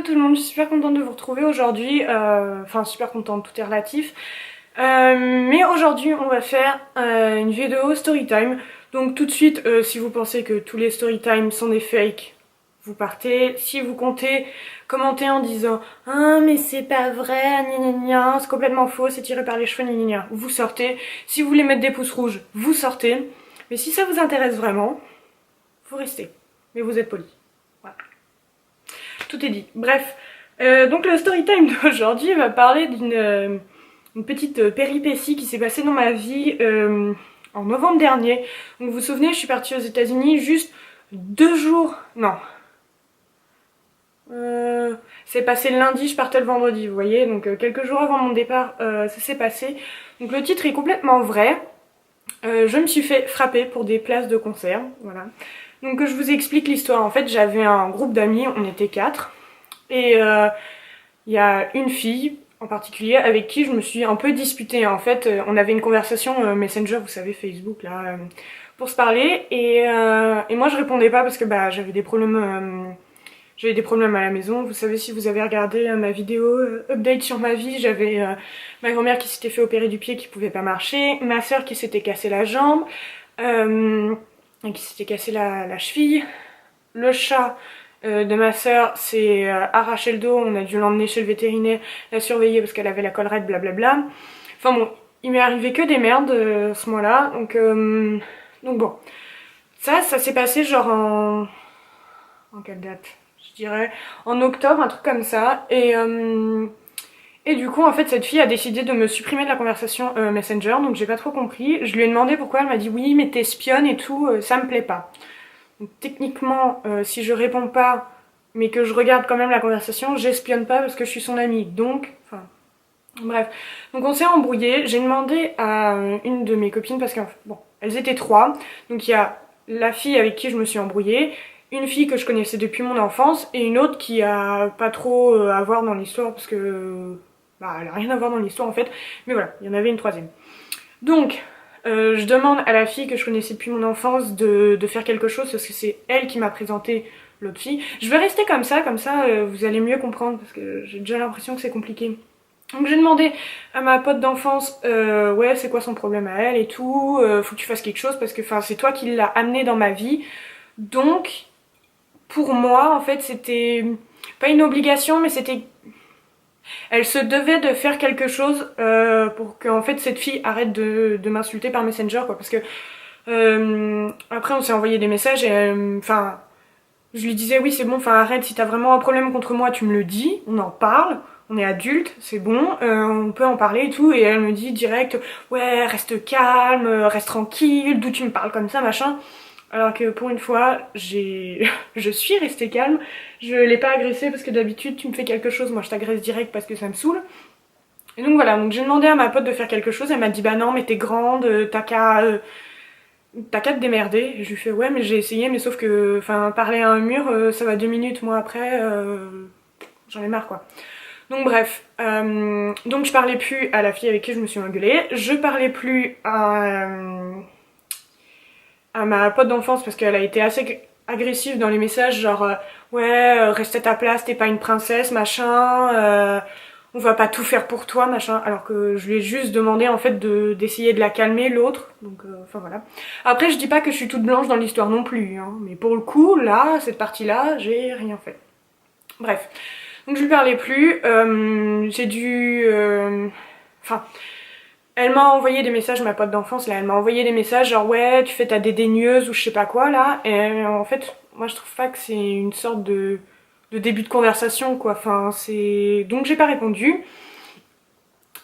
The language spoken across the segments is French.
Hello tout le monde, je suis super contente de vous retrouver aujourd'hui, enfin super contente, tout est relatif. Mais aujourd'hui on va faire une vidéo storytime. Donc tout de suite, si vous pensez que tous les storytime sont des fakes, vous partez. Si vous comptez commenter en disant ah mais c'est pas vrai, gna gna gna, c'est complètement faux, c'est tiré par les cheveux, gna gna gna, vous sortez. Si vous voulez mettre des pouces rouges, vous sortez. Mais si ça vous intéresse vraiment, vous restez. Mais vous êtes poli. Voilà. Tout est dit. Bref, donc le story time d'aujourd'hui va parler d'une une petite péripétie qui s'est passée dans ma vie en novembre dernier. Donc vous vous souvenez, je suis partie aux États-Unis juste 2 jours. Non. C'est passé le lundi, je partais le vendredi, vous voyez. Donc quelques jours avant mon départ, ça s'est passé. Donc le titre est complètement vrai. Je me suis fait frapper pour des places de concert. Voilà. Donc je vous explique l'histoire. En fait, j'avais un groupe d'amis, on était 4. Et il y a une fille en particulier avec qui je me suis un peu disputée. En fait, on avait une conversation Messenger, vous savez, Facebook, là, pour se parler. Et moi, je répondais pas parce que bah, j'avais des problèmes à la maison. Vous savez, si vous avez regardé ma vidéo update sur ma vie, j'avais ma grand-mère qui s'était fait opérer du pied, qui pouvait pas marcher, ma soeur qui s'était cassé la jambe, et qui s'était cassé la cheville, le chat de ma soeur s'est arraché le dos, on a dû l'emmener chez le vétérinaire, la surveiller parce qu'elle avait la collerette, blablabla. Enfin bon, il m'est arrivé que des merdes ce mois-là, donc bon. Ça s'est passé genre en quelle date? Je dirais en octobre, un truc comme ça. Et du coup, en fait, cette fille a décidé de me supprimer de la conversation Messenger, donc j'ai pas trop compris. Je lui ai demandé pourquoi, elle m'a dit oui, mais t'espionnes et tout, ça me plaît pas. Donc, techniquement, si je réponds pas, mais que je regarde quand même la conversation, j'espionne pas parce que je suis son amie. Donc, enfin, bref. Donc on s'est embrouillé. J'ai demandé à une de mes copines parce que bon, elles étaient 3. Donc il y a la fille avec qui je me suis embrouillée, une fille que je connaissais depuis mon enfance et une autre qui a pas trop à voir dans l'histoire parce que bah elle a rien à voir dans l'histoire en fait. Mais voilà, il y en avait une troisième. Donc je demande à la fille que je connaissais depuis mon enfance de faire quelque chose parce que c'est elle qui m'a présenté l'autre fille. Je vais rester comme ça vous allez mieux comprendre parce que j'ai déjà l'impression que c'est compliqué. Donc j'ai demandé à ma pote d'enfance, ouais c'est quoi son problème à elle et tout, faut que tu fasses quelque chose parce que c'est toi qui l'as amené dans ma vie. Donc pour moi en fait c'était pas une obligation mais c'était... Elle se devait de faire quelque chose pour que en fait cette fille arrête de m'insulter par Messenger quoi parce que après on s'est envoyé des messages et enfin je lui disais oui c'est bon, enfin arrête, si t'as vraiment un problème contre moi tu me le dis, on en parle, on est adultes, c'est bon, on peut en parler et tout. Et elle me dit direct ouais reste calme, reste tranquille, d'où tu me parles comme ça machin. Alors que pour une fois je suis restée calme, je l'ai pas agressée parce que d'habitude tu me fais quelque chose, moi je t'agresse direct parce que ça me saoule. Et donc voilà, donc j'ai demandé à ma pote de faire quelque chose, elle m'a dit bah non mais t'es grande, t'as qu'à te démerder. Et je lui fais ouais mais j'ai essayé mais sauf que enfin parler à un mur ça va 2 minutes, moi après j'en ai marre quoi. Donc bref, donc je parlais plus à la fille avec qui je me suis engueulée, je parlais plus à ma pote d'enfance parce qu'elle a été assez agressive dans les messages genre ouais reste à ta place, t'es pas une princesse machin, on va pas tout faire pour toi machin, alors que je lui ai juste demandé en fait d'essayer de la calmer l'autre, donc enfin voilà. Après je dis pas que je suis toute blanche dans l'histoire non plus, hein, mais pour le coup là, cette partie là, j'ai rien fait. Bref, donc je lui parlais plus, j'ai dû... Enfin... Elle m'a envoyé des messages, ma pote d'enfance là, elle m'a envoyé des messages genre ouais tu fais ta dédaigneuse ou je sais pas quoi là, et en fait moi je trouve pas que c'est une sorte de début de conversation quoi, enfin c'est... Donc j'ai pas répondu.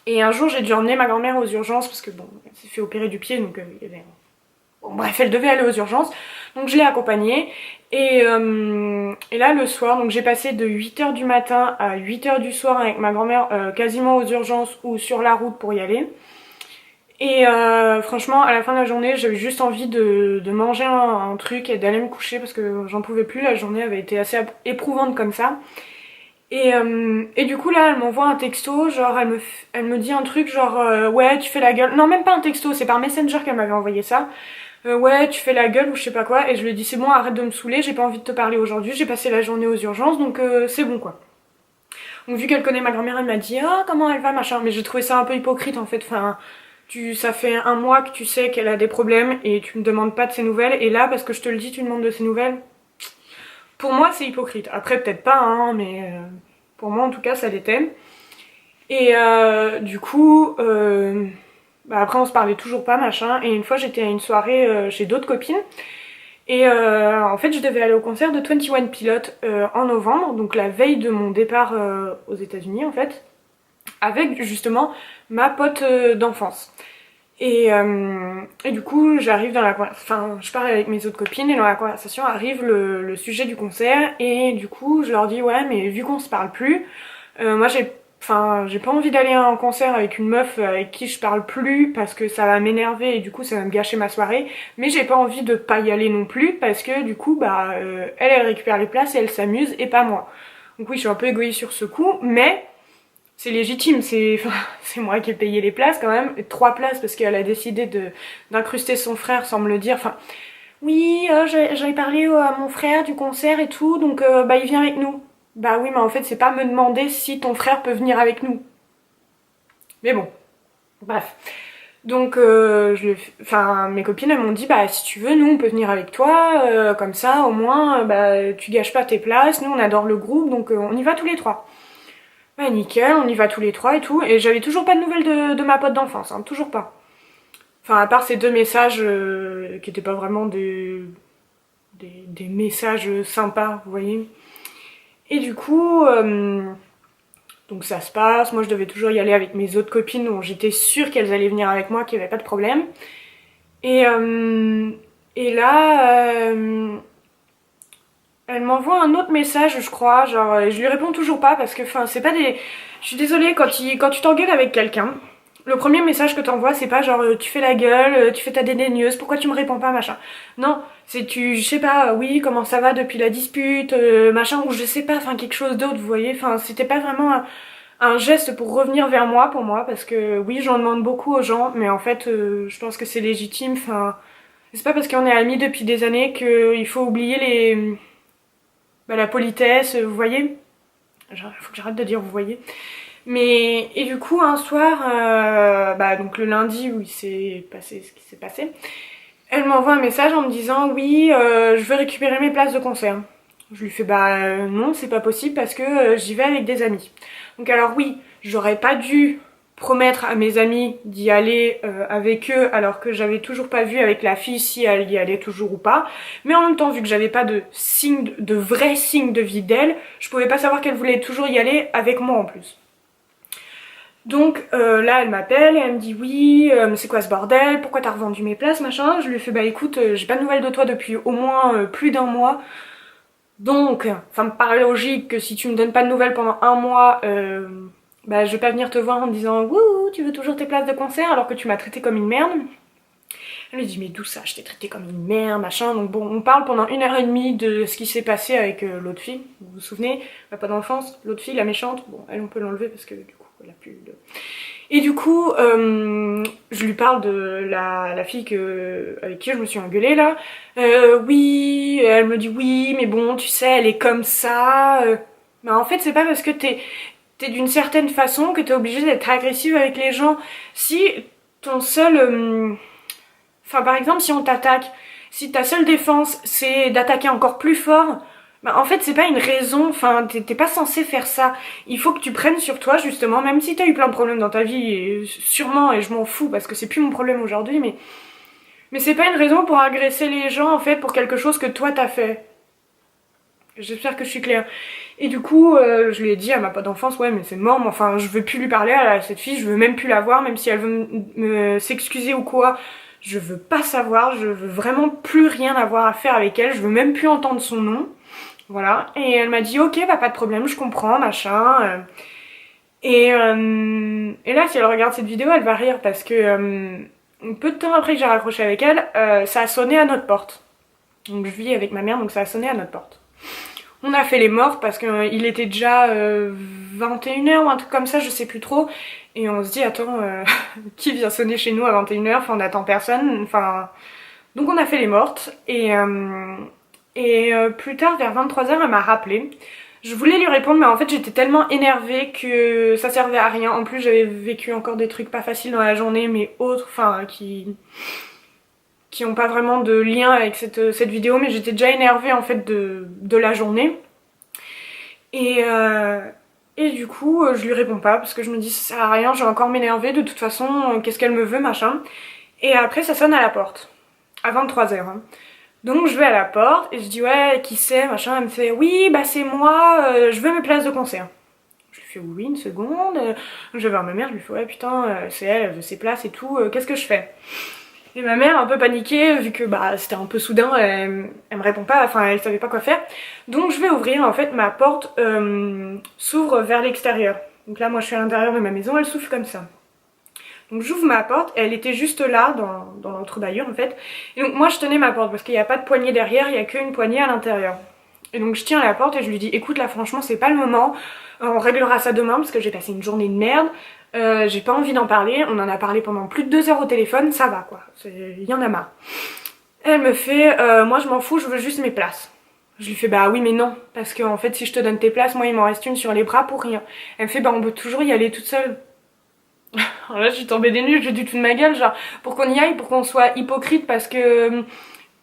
Et un jour j'ai dû emmener ma grand-mère aux urgences parce que bon, elle s'est fait opérer du pied donc il y avait... Bon bref, elle devait aller aux urgences, donc je l'ai accompagnée. Et là le soir, donc j'ai passé de 8h du matin à 8h du soir avec ma grand-mère quasiment aux urgences ou sur la route pour y aller. Et franchement à la fin de la journée j'avais juste envie de manger un truc et d'aller me coucher parce que j'en pouvais plus, la journée avait été assez éprouvante comme ça. Et du coup là elle m'envoie un texto, genre elle me dit un truc genre ouais tu fais la gueule, non même pas un texto, c'est par Messenger qu'elle m'avait envoyé ça. Ouais tu fais la gueule ou je sais pas quoi, et je lui ai dit c'est bon arrête de me saouler, j'ai pas envie de te parler aujourd'hui, j'ai passé la journée aux urgences donc c'est bon quoi. Donc vu qu'elle connaît ma grand-mère, elle m'a dit ah comment elle va machin, mais j'ai trouvé ça un peu hypocrite en fait, enfin ça fait un mois que tu sais qu'elle a des problèmes et tu me demandes pas de ses nouvelles, et là parce que je te le dis tu demandes de ses nouvelles. Pour moi c'est hypocrite, après peut-être pas hein, mais pour moi en tout cas ça l'était. Et du coup bah, après on se parlait toujours pas machin, et une fois j'étais à une soirée chez d'autres copines. Et en fait je devais aller au concert de 21 Pilots en novembre, donc la veille de mon départ aux États-Unis en fait, avec justement ma pote d'enfance. Et du coup j'arrive dans la conversation, enfin je parle avec mes autres copines et dans la conversation arrive le sujet du concert, et du coup je leur dis ouais mais vu qu'on se parle plus, moi j'ai pas envie d'aller à un concert avec une meuf avec qui je parle plus parce que ça va m'énerver et du coup ça va me gâcher ma soirée, mais j'ai pas envie de pas y aller non plus parce que du coup bah elle récupère les places et elle s'amuse et pas moi. Donc oui je suis un peu égoïste sur ce coup, mais c'est légitime, c'est moi qui ai payé les places quand même, 3 places parce qu'elle a décidé d'incruster son frère sans me le dire, enfin oui j'avais parlé à mon frère du concert et tout, donc bah il vient avec nous. Bah oui mais en fait c'est pas me demander si ton frère peut venir avec nous. Mais bon, bref. Donc mes copines elles m'ont dit bah si tu veux nous on peut venir avec toi, comme ça au moins bah tu gâches pas tes places, nous on adore le groupe donc on y va tous les trois. Bah nickel, on y va tous les trois et tout, et j'avais toujours pas de nouvelles de ma pote d'enfance, hein, toujours pas. Enfin à part ces 2 messages qui étaient pas vraiment des messages sympas, vous voyez. Et du coup, donc ça se passe, moi je devais toujours y aller avec mes autres copines, donc j'étais sûre qu'elles allaient venir avec moi, qu'il n'y avait pas de problème. Et là, elle m'envoie un autre message, je crois, genre, et je lui réponds toujours pas parce que, enfin, c'est pas des... Je suis désolée, quand tu t'engueules avec quelqu'un, le premier message que t'envoies, c'est pas genre tu fais la gueule, tu fais ta dédaigneuse, pourquoi tu me réponds pas, machin. Non, c'est je sais pas, oui, comment ça va depuis la dispute, machin, ou je sais pas, enfin quelque chose d'autre, vous voyez. Enfin, c'était pas vraiment un geste pour revenir vers moi, pour moi, parce que oui, j'en demande beaucoup aux gens, mais en fait, je pense que c'est légitime, enfin... C'est pas parce qu'on est amis depuis des années qu'il faut oublier la politesse, vous voyez. Faut que j'arrête de dire vous voyez. Mais et du coup un soir, donc le lundi où il s'est passé ce qui s'est passé, elle m'envoie un message en me disant oui je veux récupérer mes places de concert. Je lui fais non c'est pas possible parce que j'y vais avec des amis. Donc alors oui j'aurais pas dû promettre à mes amis d'y aller avec eux alors que j'avais toujours pas vu avec la fille si elle y allait toujours ou pas, mais en même temps vu que j'avais pas de vrai signe de vie d'elle, je pouvais pas savoir qu'elle voulait toujours y aller avec moi en plus. Donc là elle m'appelle et elle me dit oui c'est quoi ce bordel, pourquoi t'as revendu mes places machin. Je lui fais écoute j'ai pas de nouvelles de toi depuis au moins plus d'1 mois, donc ça me paraît logique que si tu me donnes pas de nouvelles pendant 1 mois je vais pas venir te voir en me disant wouh tu veux toujours tes places de concert alors que tu m'as traité comme une merde. Elle me dit mais d'où ça, je t'ai traité comme une merde machin. Donc bon on parle pendant 1h30 de ce qui s'est passé avec l'autre fille, vous vous souvenez, pas d'enfance, l'autre fille la méchante, bon elle on peut l'enlever parce que du coup elle a plus de... Et du coup je lui parle de la fille avec qui je me suis engueulée là. Oui, elle me dit oui mais bon tu sais elle est comme ça. Mais en fait c'est pas parce que t'es d'une certaine façon que t'es obligée d'être agressive avec les gens. Si ton seul... par exemple si on t'attaque, si ta seule défense c'est d'attaquer encore plus fort, en fait c'est pas une raison, t'es pas censé faire ça. Il faut que tu prennes sur toi justement, même si t'as eu plein de problèmes dans ta vie, et sûrement, et je m'en fous parce que c'est plus mon problème aujourd'hui, mais c'est pas une raison pour agresser les gens en fait pour quelque chose que toi t'as fait. J'espère que je suis claire. Et du coup, je lui ai dit à ma pote d'enfance, ouais mais c'est mort, mais je veux plus lui parler à cette fille, je veux même plus la voir, même si elle veut s'excuser ou quoi, je veux pas savoir, je veux vraiment plus rien avoir à faire avec elle, je veux même plus entendre son nom. Voilà, et elle m'a dit ok pas de problème, je comprends, machin. Et là si elle regarde cette vidéo elle va rire parce que peu de temps après que j'ai raccroché avec elle, ça a sonné à notre porte. Donc je vis avec ma mère donc ça a sonné à notre porte. On a fait les morts parce qu'il était déjà 21h ou un truc comme ça, je sais plus trop. Et on se dit attends, qui vient sonner chez nous à 21h, on n'attend personne, Donc on a fait les mortes et plus tard vers 23h elle m'a rappelé. Je voulais lui répondre mais en fait j'étais tellement énervée que ça servait à rien. En plus j'avais vécu encore des trucs pas faciles dans la journée mais autres, enfin qui ont pas vraiment de lien avec cette vidéo, mais j'étais déjà énervée en fait de la journée. Et du coup je lui réponds pas parce que je me dis ça sert à rien, je vais encore m'énerver de toute façon, qu'est-ce qu'elle me veut machin. Et après ça sonne à la porte, à 23h. Hein. Donc je vais à la porte et je dis ouais qui c'est machin, elle me fait oui bah c'est moi, je veux mes places de concert. Je lui fais oui une seconde, je vais voir ma mère, je lui fais ouais putain c'est elle veut ses places et tout, qu'est-ce que je fais? Et ma mère un peu paniquée vu que bah c'était un peu soudain, elle me répond pas, enfin elle savait pas quoi faire. Donc je vais ouvrir, en fait ma porte s'ouvre vers l'extérieur. Donc là moi je suis à l'intérieur de ma maison, elle s'ouvre comme ça. Donc j'ouvre ma porte, et elle était juste là dans l'entrebâillure en fait. Et donc moi je tenais ma porte parce qu'il n'y a pas de poignée derrière, il n'y a qu'une poignée à l'intérieur. Et donc je tiens la porte et je lui dis écoute là franchement c'est pas le moment, on réglera ça demain parce que j'ai passé une journée de merde. J'ai pas envie d'en parler, on en a parlé pendant plus de 2 heures au téléphone, ça va quoi, il y en a marre. Elle me fait moi je m'en fous, je veux juste mes places. Je lui fais bah oui mais non, parce que en fait si je te donne tes places, moi il m'en reste une sur les bras pour rien. Elle me fait bah on peut toujours y aller toute seule. Alors là je suis tombée des nues, j'ai du tout de ma gueule, genre pour qu'on y aille, pour qu'on soit hypocrite parce que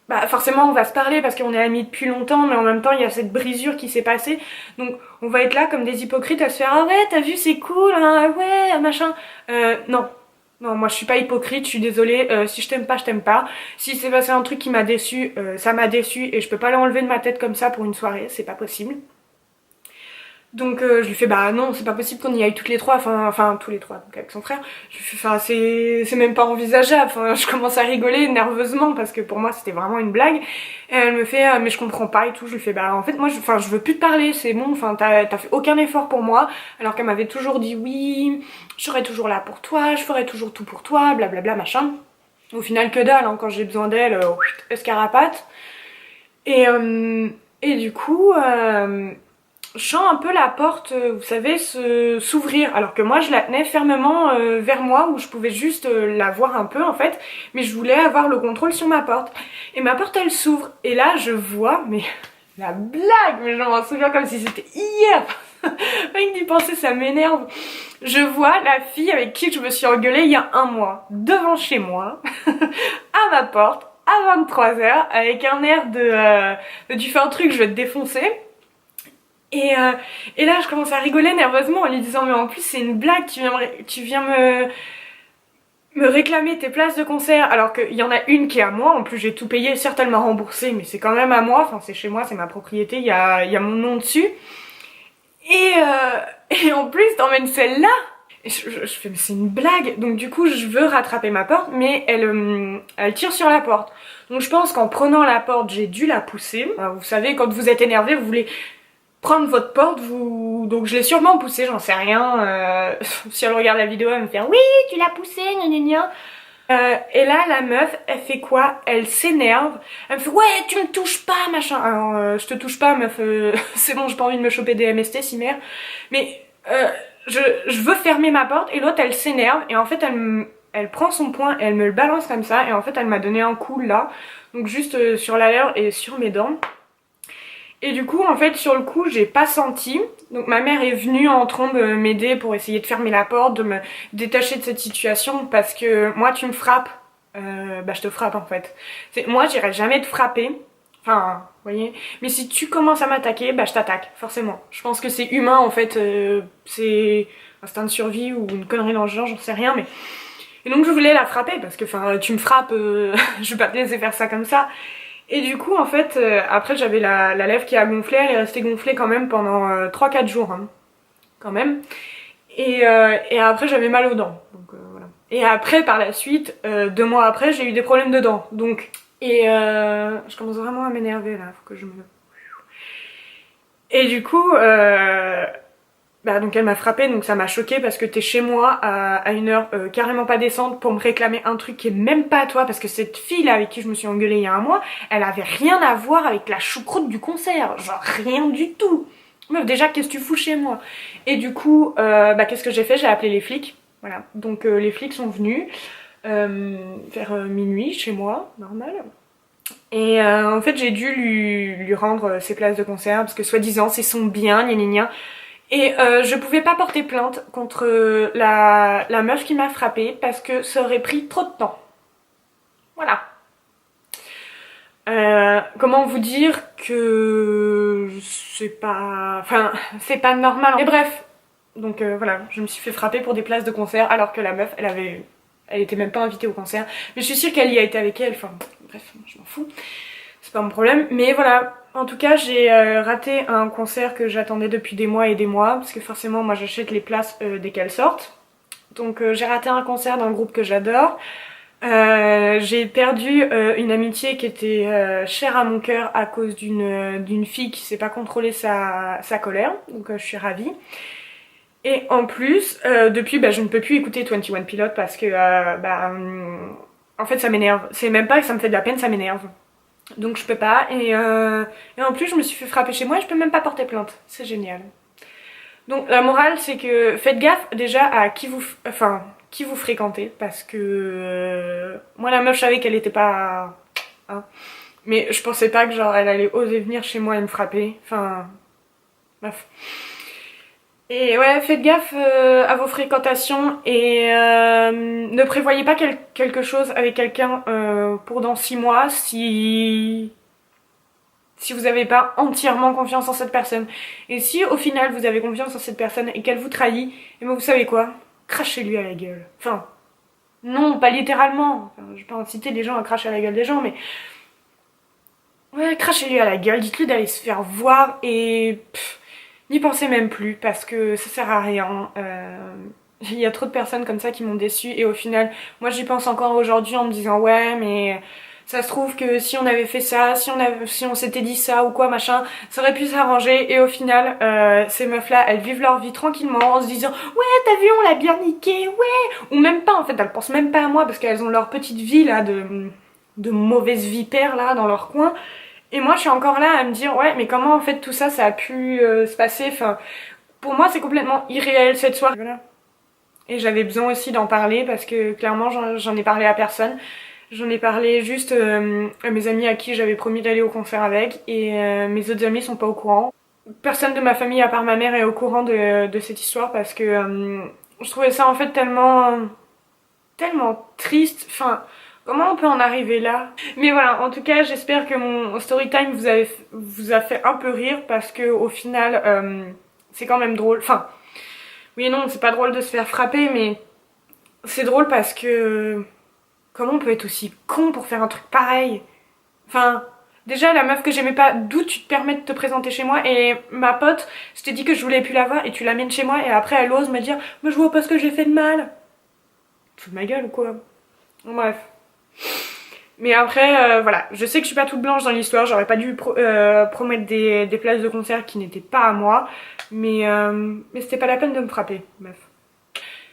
bah forcément on va se parler parce qu'on est amis depuis longtemps mais en même temps il y a cette brisure qui s'est passée, donc on va être là comme des hypocrites à se faire ah ouais t'as vu c'est cool hein, ouais machin. Non, non moi je suis pas hypocrite, je suis désolée, si je t'aime pas je t'aime pas, si c'est passé un truc qui m'a déçu, ça m'a déçu et je peux pas l'enlever de ma tête comme ça pour une soirée, c'est pas possible. Donc je lui fais bah non c'est pas possible qu'on y aille toutes les trois, enfin tous les trois donc avec son frère. Je lui fais enfin c'est même pas envisageable, enfin je commence à rigoler nerveusement parce que pour moi c'était vraiment une blague. Et elle me fait mais je comprends pas et tout, je lui fais bah en fait moi je veux plus te parler, c'est bon, enfin t'as fait aucun effort pour moi alors qu'elle m'avait toujours dit oui, je serai toujours là pour toi, je ferai toujours tout pour toi, blablabla machin. Au final que dalle hein, quand j'ai besoin d'elle, escarapate. Et du coup je sens un peu la porte, vous savez, s'ouvrir, alors que moi je la tenais fermement vers moi où je pouvais juste la voir un peu en fait, mais je voulais avoir le contrôle sur ma porte. Et ma porte elle s'ouvre, et là je vois, mais la blague, mais je m'en souviens comme si c'était hier. Rien que d'y penser ça m'énerve. Je vois la fille avec qui je me suis engueulée il y a un mois, devant chez moi, à ma porte, à 23h, avec un air de tu fais un truc, je vais te défoncer. Et là je commence à rigoler nerveusement en lui disant mais en plus c'est une blague, tu viens me réclamer tes places de concert alors qu'il y en a une qui est à moi, en plus j'ai tout payé, certes elle m'a remboursé mais c'est quand même à moi, enfin c'est chez moi, c'est ma propriété, il y a mon nom dessus. Et en plus t'emmènes celle-là. Et je fais mais c'est une blague, donc du coup je veux rattraper ma porte mais elle tire sur la porte. Donc je pense qu'en prenant la porte j'ai dû la pousser. Alors, vous savez quand vous êtes énervé vous voulez prendre votre porte, donc je l'ai sûrement poussée, j'en sais rien. Si elle regarde la vidéo elle me fait oui tu l'as poussée gna gna gna. Et là la meuf elle fait quoi? Elle s'énerve, elle me fait ouais tu me touches pas machin. Alors je te touche pas meuf, c'est bon j'ai pas envie de me choper des MST si mère. Mais je veux fermer ma porte et l'autre elle s'énerve et en fait elle prend son poing et elle me le balance comme ça et en fait elle m'a donné un coup là, donc juste sur la lèvre et sur mes dents. Et du coup en fait sur le coup j'ai pas senti, donc ma mère est venue en trombe m'aider pour essayer de fermer la porte, de me détacher de cette situation parce que moi tu me frappes, bah je te frappe en fait. Moi j'irai jamais te frapper, enfin vous voyez, mais si tu commences à m'attaquer bah je t'attaque forcément. Je pense que c'est humain en fait, c'est instinct de survie ou une connerie dans le genre, j'en sais rien mais... Et donc je voulais la frapper parce que enfin tu me frappes, je vais pas te laisser faire ça comme ça. Et du coup en fait après j'avais la lèvre qui a gonflé, elle est restée gonflée quand même pendant 3-4 jours hein, quand même. Et après j'avais mal aux dents, donc voilà. Et après par la suite, 2 mois après j'ai eu des problèmes de dents, donc... Et je commence vraiment à m'énerver là, faut que je me... Et du coup bah donc elle m'a frappée, donc ça m'a choquée parce que t'es chez moi à une heure carrément pas décente pour me réclamer un truc qui est même pas à toi, parce que cette fille là avec qui je me suis engueulée il y a un mois, elle avait rien à voir avec la choucroute du concert, genre rien du tout. Meuf déjà qu'est-ce que tu fous chez moi? Et du coup bah qu'est-ce que j'ai fait? J'ai appelé les flics, voilà, donc les flics sont venus vers minuit chez moi, normal. Et en fait j'ai dû lui rendre ses places de concert parce que soi-disant c'est son bien, gna gna gna. Et je pouvais pas porter plainte contre la meuf qui m'a frappée parce que ça aurait pris trop de temps. Voilà. Comment vous dire que c'est pas... Enfin, c'est pas normal. Mais bref, donc voilà, je me suis fait frapper pour des places de concert alors que la meuf, elle était même pas invitée au concert. Mais je suis sûre qu'elle y a été avec elle, enfin bref, je m'en fous. C'est pas mon problème. Mais voilà, en tout cas, j'ai raté un concert que j'attendais depuis des mois et des mois. Parce que forcément, moi j'achète les places dès qu'elles sortent. Donc j'ai raté un concert d'un groupe que j'adore. J'ai perdu une amitié qui était chère à mon cœur à cause d'une fille qui sait pas contrôler sa colère, donc je suis ravie. Et en plus, depuis, je ne peux plus écouter 21 Pilots parce que, en fait, ça m'énerve. C'est même pas que ça me fait de la peine, ça m'énerve. Donc je peux pas. Et en plus, je me suis fait frapper chez moi et je peux même pas porter plainte. C'est génial. Donc la morale, c'est que faites gaffe déjà à qui vous fréquentez, parce que moi la meuf, je savais qu'elle était pas... Hein, mais je pensais pas que genre elle allait oser venir chez moi et me frapper, enfin... Bref. Et ouais, faites gaffe à vos fréquentations et ne prévoyez pas quelque chose avec quelqu'un pour dans 6 mois si vous n'avez pas entièrement confiance en cette personne. Et si au final vous avez confiance en cette personne et qu'elle vous trahit, et ben vous savez quoi? Crachez-lui à la gueule. Enfin, non, pas littéralement. Enfin, je vais pas inciter les gens à cracher à la gueule des gens, mais... Ouais, crachez-lui à la gueule, dites-lui d'aller se faire voir et... N'y pensez même plus parce que ça sert à rien. Il y a trop de personnes comme ça qui m'ont déçue et au final, moi j'y pense encore aujourd'hui en me disant ouais mais ça se trouve que si on avait fait ça, si on s'était dit ça ou quoi machin, ça aurait pu s'arranger et au final ces meufs là elles vivent leur vie tranquillement en se disant ouais t'as vu on l'a bien niqué ouais, ou même pas en fait, elles pensent même pas à moi parce qu'elles ont leur petite vie là de mauvaises vipères là dans leur coin. Et moi je suis encore là à me dire ouais mais comment en fait tout ça a pu se passer, enfin pour moi c'est complètement irréel cette soirée. Voilà. Et j'avais besoin aussi d'en parler parce que clairement j'en ai parlé à personne. J'en ai parlé juste à mes amis à qui j'avais promis d'aller au concert avec et mes autres amis sont pas au courant. Personne de ma famille à part ma mère est au courant de cette histoire parce que je trouvais ça en fait tellement triste, enfin... Comment on peut en arriver là? Mais voilà, en tout cas, j'espère que mon story time vous a fait un peu rire parce que au final, c'est quand même drôle. Enfin, oui et non, c'est pas drôle de se faire frapper, mais c'est drôle parce que comment on peut être aussi con pour faire un truc pareil? Enfin, déjà la meuf que j'aimais pas, d'où tu te permets de te présenter chez moi? Et ma pote, je t'ai dit que je voulais plus la voir et tu l'amènes chez moi et après elle ose me dire, mais je vois pas ce que j'ai fait de mal. Tu de ma gueule ou quoi? Bref. Mais après, voilà, je sais que je suis pas toute blanche dans l'histoire, j'aurais pas dû promettre des places de concert qui n'étaient pas à moi, mais c'était pas la peine de me frapper, bref.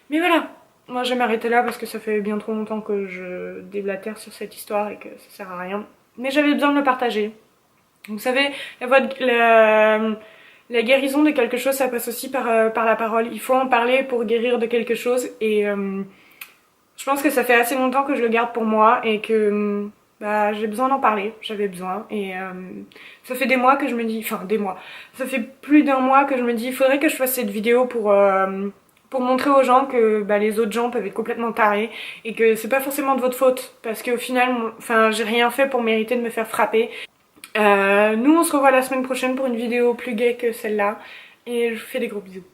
Mais voilà, moi je vais m'arrêter là parce que ça fait bien trop longtemps que je déblatère sur cette histoire et que ça sert à rien. Mais j'avais besoin de le partager. Vous savez, la guérison de quelque chose, ça passe aussi par la parole. Il faut en parler pour guérir de quelque chose et... je pense que ça fait assez longtemps que je le garde pour moi et que j'ai besoin d'en parler, j'avais besoin et ça fait des mois que je me dis, enfin des mois, ça fait plus d'un mois que je me dis il faudrait que je fasse cette vidéo pour montrer aux gens que les autres gens peuvent être complètement tarés et que c'est pas forcément de votre faute parce qu'au final, j'ai rien fait pour mériter de me faire frapper. Nous on se revoit la semaine prochaine pour une vidéo plus gaie que celle-là et je vous fais des gros bisous.